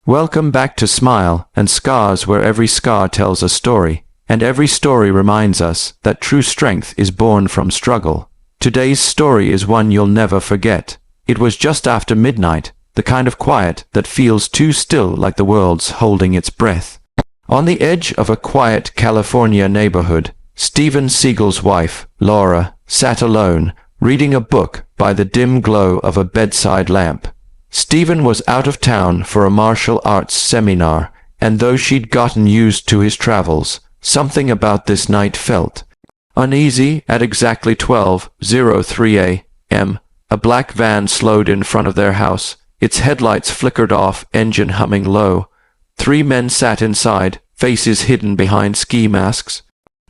Welcome back to Smile and Scars, where every scar tells a story, and every story reminds us that true strength is born from struggle. Today's story is one you'll never forget. It was just after midnight, the kind of quiet that feels too still, like the world's holding its breath. On the edge of a quiet California neighborhood, Steven Seagal's wife, Laura, sat alone, reading a book by the dim glow of a bedside lamp. Steven was out of town for a martial arts seminar, and though she'd gotten used to his travels, something about this night felt uneasy. At exactly 12:03 a.m., a black van slowed in front of their house, its headlights flickered off, engine humming low. 3 men sat inside, faces hidden behind ski masks.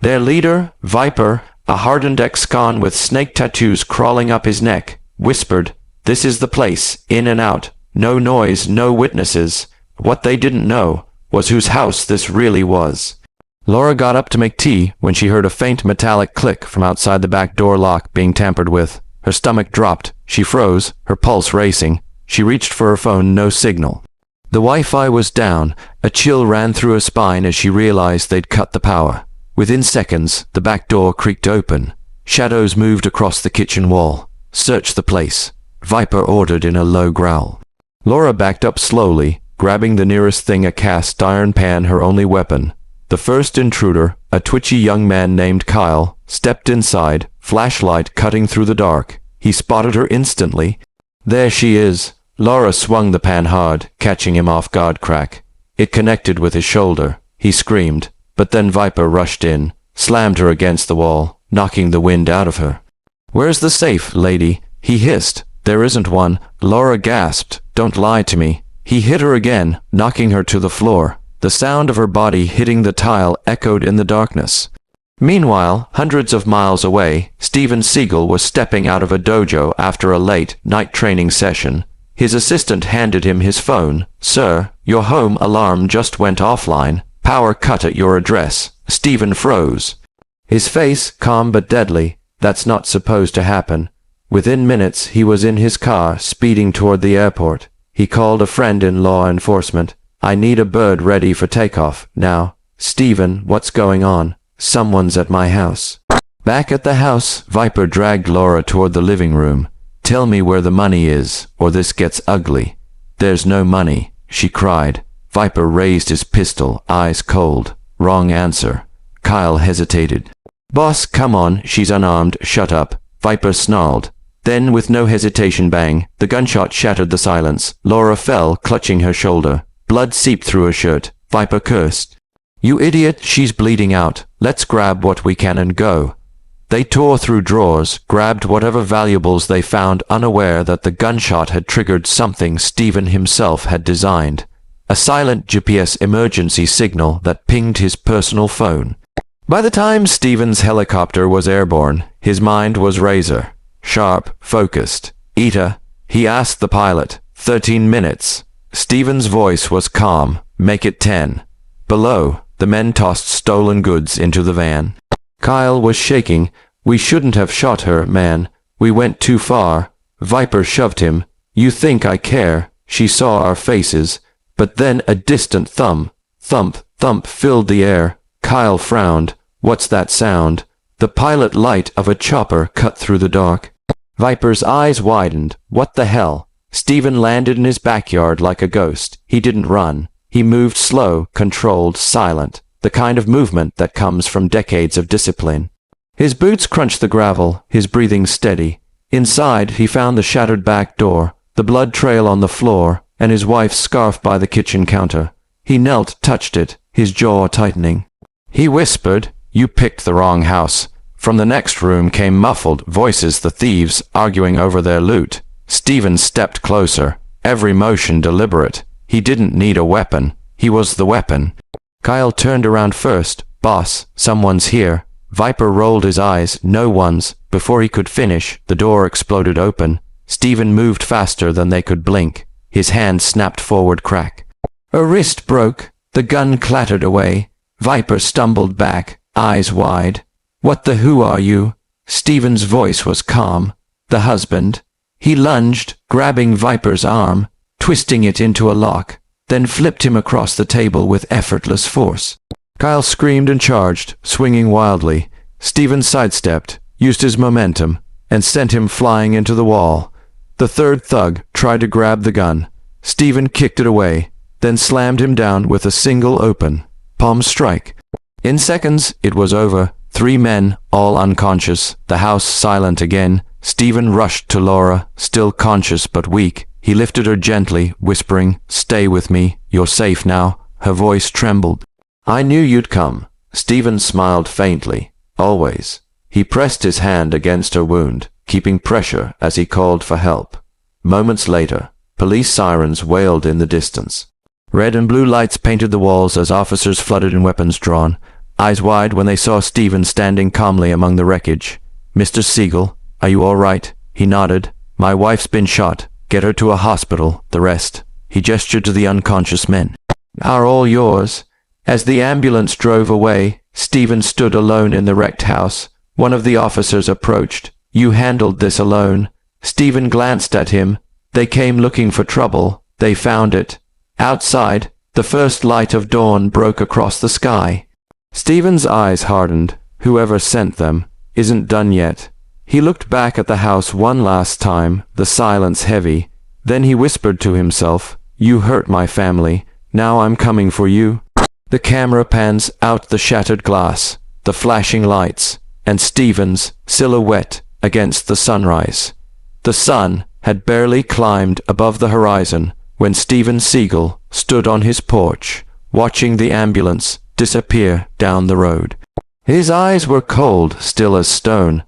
Their leader, Viper, a hardened ex-con with snake tattoos crawling up his neck, whispered, "This is the place, in and out, no noise, no witnesses." What they didn't know was whose house this really was. Laura got up to make tea when she heard a faint metallic click from outside the back door lock being tampered with. Her stomach dropped. She froze, her pulse racing. She reached for her phone, no signal. The Wi-Fi was down. A chill ran through her spine as she realized they'd cut the power. Within seconds, the back door creaked open. Shadows moved across the kitchen wall. "Search the place," Viper ordered in a low growl. Laura backed up slowly, grabbing the nearest thing, a cast iron pan, her only weapon. The first intruder, a twitchy young man named Kyle, stepped inside, flashlight cutting through the dark. He spotted her instantly. "There she is." Laura swung the pan hard, catching him off guard. Crack. It connected with his shoulder. He screamed, but then Viper rushed in, slammed her against the wall, knocking the wind out of her. "Where's the safe, lady?" he hissed. "There isn't one." Laura gasped. "Don't lie to me." He hit her again, knocking her to the floor. The sound of her body hitting the tile echoed in the darkness. Meanwhile, hundreds of miles away, Steven Seagal was stepping out of a dojo after a late night training session. His assistant handed him his phone. "Sir, your home alarm just went offline. Power cut at your address." Steven froze. His face calm but deadly. That's not supposed to happen. Within minutes, he was in his car, speeding toward the airport. He called a friend in law enforcement. "I need a bird ready for takeoff now." "Steven, what's going on?" "Someone's at my house." Back at the house, Viper dragged Laura toward the living room. "Tell me where the money is, or this gets ugly." "There's no money," she cried. Viper raised his pistol, eyes cold. "Wrong answer." Kyle hesitated. "Boss, come on, she's unarmed, shut up." Viper snarled. Then, with no hesitation, bang, the gunshot shattered the silence. Laura fell, clutching her shoulder. Blood seeped through her shirt. Viper cursed. "You idiot, she's bleeding out. Let's grab what we can and go." They tore through drawers, grabbed whatever valuables they found, unaware that the gunshot had triggered something Steven himself had designed. A silent GPS emergency signal that pinged his personal phone. By the time Steven's helicopter was airborne, his mind was razor sharp, focused. "Eta," he asked the pilot. 13 minutes. Steven's voice was calm. "Make it 10. Below, the men tossed stolen goods into the van. Kyle was shaking. "We shouldn't have shot her, man. We went too far." Viper shoved him. "You think I care?" She saw our faces. But then a distant thump, thump filled the air. Kyle frowned. "What's that sound?" The pilot light of a chopper cut through the dark. Viper's eyes widened. What the hell? Steven landed in his backyard like a ghost. He didn't run. He moved slow, controlled, silent, the kind of movement that comes from decades of discipline. His boots crunched the gravel, his breathing steady. Inside, he found the shattered back door, the blood trail on the floor, and his wife's scarf by the kitchen counter. He knelt, touched it, his jaw tightening. He whispered, "You picked the wrong house." From the next room came muffled voices, the thieves arguing over their loot. Steven stepped closer, every motion deliberate. He didn't need a weapon. He was the weapon. Kyle turned around first. "Boss, someone's here." Viper rolled his eyes. "No one's." Before he could finish, the door exploded open. Steven moved faster than they could blink. His hand snapped forward. Crack. A wrist broke. The gun clattered away. Viper stumbled back, eyes wide. "What the who are you?" Steven's voice was calm. "The husband." He lunged, grabbing Viper's arm, twisting it into a lock. then flipped him across the table with effortless force. Kyle screamed and charged, swinging wildly. Steven sidestepped, used his momentum, and sent him flying into the wall. The third thug tried to grab the gun. Steven kicked it away, then slammed him down with a single open palm strike. In seconds, it was over. 3 men, all unconscious, the house silent again. Steven rushed to Laura, still conscious but weak. He lifted her gently, whispering, "Stay with me, you're safe now." Her voice trembled. "I knew you'd come." Steven smiled faintly. "Always." He pressed his hand against her wound, keeping pressure as he called for help. Moments later, police sirens wailed in the distance. Red and blue lights painted the walls as officers flooded in weapons drawn, eyes wide when they saw Steven standing calmly among the wreckage. "Mr. Seagal, are you all right?" He nodded. "My wife's been shot. Get her to a hospital. The rest," he gestured to the unconscious men, "are all yours." As the ambulance drove away, Steven stood alone in the wrecked house. One of the officers approached. "You handled this alone." Steven glanced at him. "They came looking for trouble. They found it." Outside, the first light of dawn broke across the sky. Steven's eyes hardened. Whoever sent them isn't done yet. He looked back at the house one last time, the silence heavy. Then he whispered to himself, "You hurt my family. Now I'm coming for you." The camera pans out the shattered glass, the flashing lights, and Steven's silhouette against the sunrise. The sun had barely climbed above the horizon when Steven Seagal stood on his porch, watching the ambulance disappear down the road. His eyes were cold, still as stone.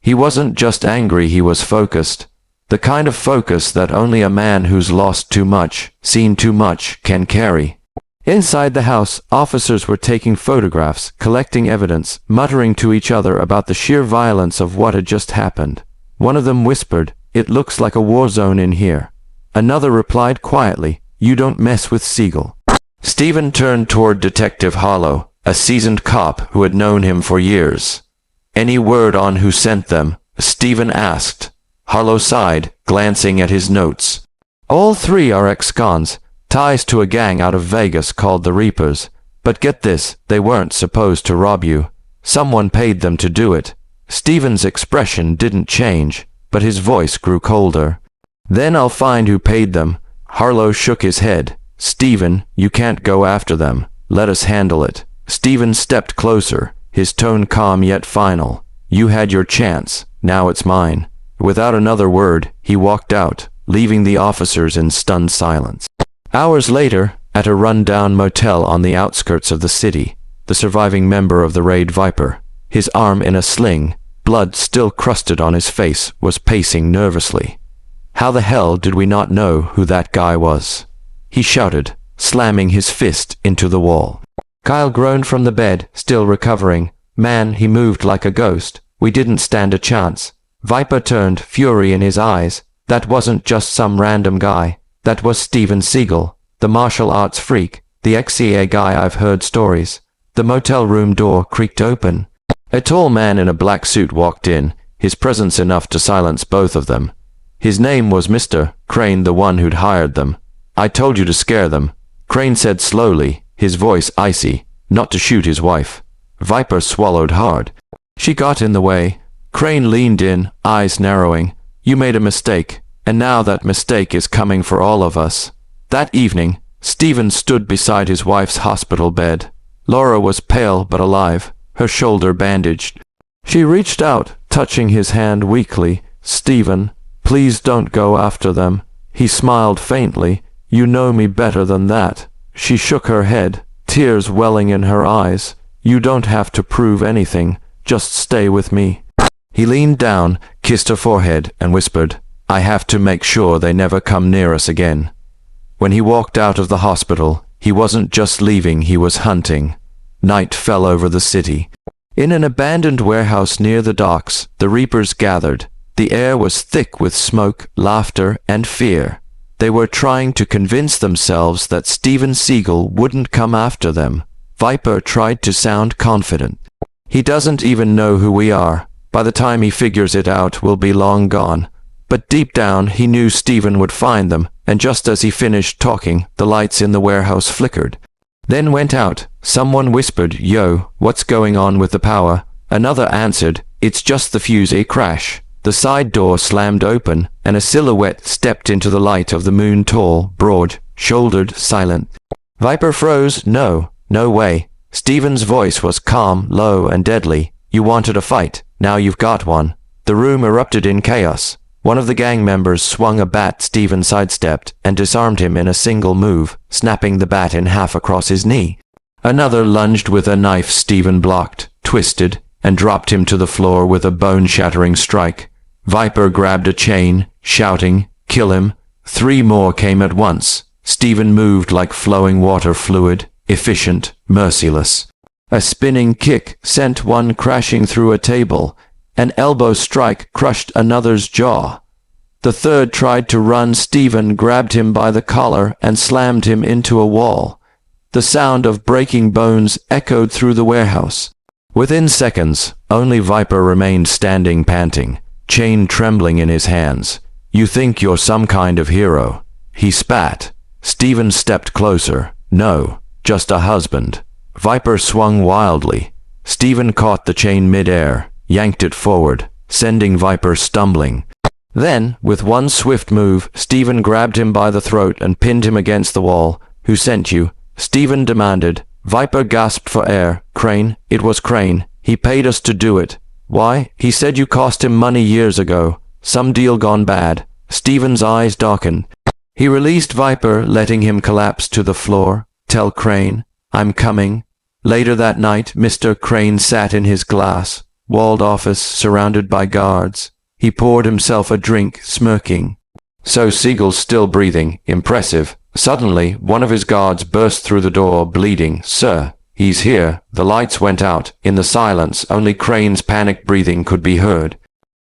He wasn't just angry, he was focused. The kind of focus that only a man who's lost too much, seen too much, can carry. Inside the house, officers were taking photographs, collecting evidence, muttering to each other about the sheer violence of what had just happened. One of them whispered, "It looks like a war zone in here." Another replied quietly, "You don't mess with Seagal." Steven turned toward Detective Hollow, a seasoned cop who had known him for years. "Any word on who sent them?" Steven asked. Hollow sighed, glancing at his notes. "All 3 are ex-cons, ties to a gang out of Vegas called the Reapers. But get this, they weren't supposed to rob you. Someone paid them to do it." Steven's expression didn't change, but his voice grew colder. "Then I'll find who paid them." Harlow shook his head. "Steven, you can't go after them. Let us handle it." Steven stepped closer, his tone calm yet final. "You had your chance. Now it's mine." Without another word, he walked out, leaving the officers in stunned silence. Hours later, at a run-down motel on the outskirts of the city, the surviving member of the raid Viper, his arm in a sling, blood still crusted on his face, was pacing nervously. How the hell did we not know who that guy was? He shouted, slamming his fist into the wall. Kyle groaned from the bed, still recovering. "Man, he moved like a ghost. We didn't stand a chance." Viper turned, fury in his eyes. "That wasn't just some random guy. That was Steven Seagal, the martial arts freak, the ex-CIA guy I've heard stories." The motel room door creaked open. A tall man in a black suit walked in, his presence enough to silence both of them. His name was Mr. Crane, the one who'd hired them. "I told you to scare them," Crane said slowly, his voice icy, "not to shoot his wife." Viper swallowed hard. "She got in the way." Crane leaned in, eyes narrowing. "You made a mistake, and now that mistake is coming for all of us." That evening, Steven stood beside his wife's hospital bed. Laura was pale but alive, her shoulder bandaged. She reached out, touching his hand weakly. "Steven, please don't go after them." He smiled faintly. "You know me better than that." She shook her head, tears welling in her eyes. "You don't have to prove anything. Just stay with me." He leaned down, kissed her forehead, and whispered, "I have to make sure they never come near us again." When he walked out of the hospital, he wasn't just leaving, he was hunting. Night fell over the city. In an abandoned warehouse near the docks, the Reapers gathered. The air was thick with smoke, laughter, and fear. They were trying to convince themselves that Steven Seagal wouldn't come after them. Viper tried to sound confident. "He doesn't even know who we are. By the time he figures it out, we'll be long gone." But deep down, he knew Steven would find them, and just as he finished talking, the lights in the warehouse flickered. Then went out. Someone whispered, "Yo, what's going on with the power?" Another answered, "It's just the fuse, a crash." The side door slammed open, and a silhouette stepped into the light of the moon, tall, broad-shouldered, silent. Viper froze. No way. Steven's voice was calm, low, and deadly. "You wanted a fight. Now you've got one." The room erupted in chaos. One of the gang members swung a bat. Steven sidestepped and disarmed him in a single move, snapping the bat in half across his knee. Another lunged with a knife. Steven blocked, twisted, and dropped him to the floor with a bone-shattering strike. Viper grabbed a chain, shouting, "Kill him." 3 more came at once. Steven moved like flowing water, fluid, efficient, merciless. A spinning kick sent one crashing through a table. An elbow strike crushed another's jaw. The third tried to run. Steven grabbed him by the collar and slammed him into a wall. The sound of breaking bones echoed through the warehouse. Within seconds, only Viper remained standing, panting, chain trembling in his hands. "You think you're some kind of hero," he spat. Steven stepped closer. "No, just a husband." Viper swung wildly. Steven caught the chain mid-air, yanked it forward, sending Viper stumbling. Then, with one swift move, Steven grabbed him by the throat and pinned him against the wall. "Who sent you?" Steven demanded. Viper gasped for air. "Crane. It was Crane. He paid us to do it." "Why?" "He said you cost him money years ago. Some deal gone bad." Steven's eyes darkened. He released Viper, letting him collapse to the floor. "Tell Crane, I'm coming." Later that night, Mr. Crane sat in his glass-walled office, surrounded by guards. He poured himself a drink, smirking. "So Seagal's still breathing. Impressive." Suddenly, one of his guards burst through the door, bleeding. "Sir, he's here." The lights went out. In the silence, only Crane's panicked breathing could be heard.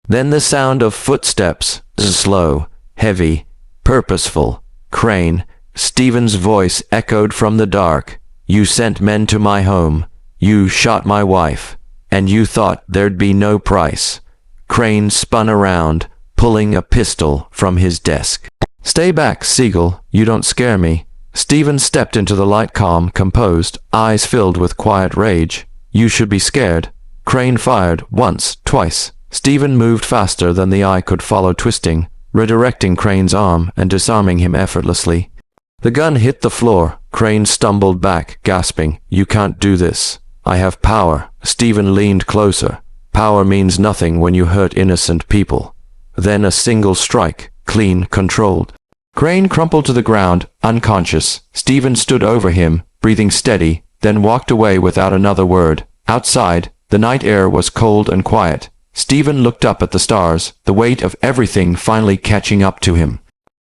Then the sound of footsteps, slow, heavy, purposeful. "Crane." Steven's voice echoed from the dark. "You sent men to my home. You shot my wife. And you thought there'd be no price." Crane spun around, pulling a pistol from his desk. "Stay back, Seagal. You don't scare me." Steven stepped into the light, calm, composed, eyes filled with quiet rage. "You should be scared." Crane fired, once, twice. Steven moved faster than the eye could follow, twisting, redirecting Crane's arm and disarming him effortlessly. The gun hit the floor. Crane stumbled back, gasping, "You can't do this. I have power." Steven leaned closer. "Power means nothing when you hurt innocent people." Then a single strike, clean, controlled. Crane crumpled to the ground, unconscious. Steven stood over him, breathing steady, then walked away without another word. Outside, the night air was cold and quiet. Steven looked up at the stars, the weight of everything finally catching up to him.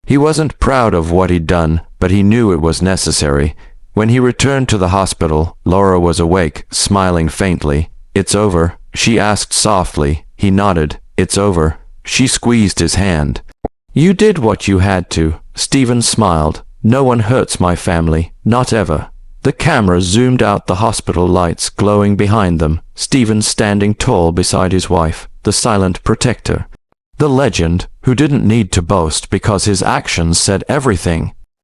He wasn't proud of what he'd done, but he knew it was necessary. When he returned to the hospital, Laura was awake, smiling faintly. "It's over?" she asked softly. He nodded. "It's over." She squeezed his hand. "You did what you had to." Steven smiled. "No one hurts my family. Not ever." The camera zoomed out, the hospital lights glowing behind them. Steven standing tall beside his wife, the silent protector. The legend, who didn't need to boast because his actions said everything.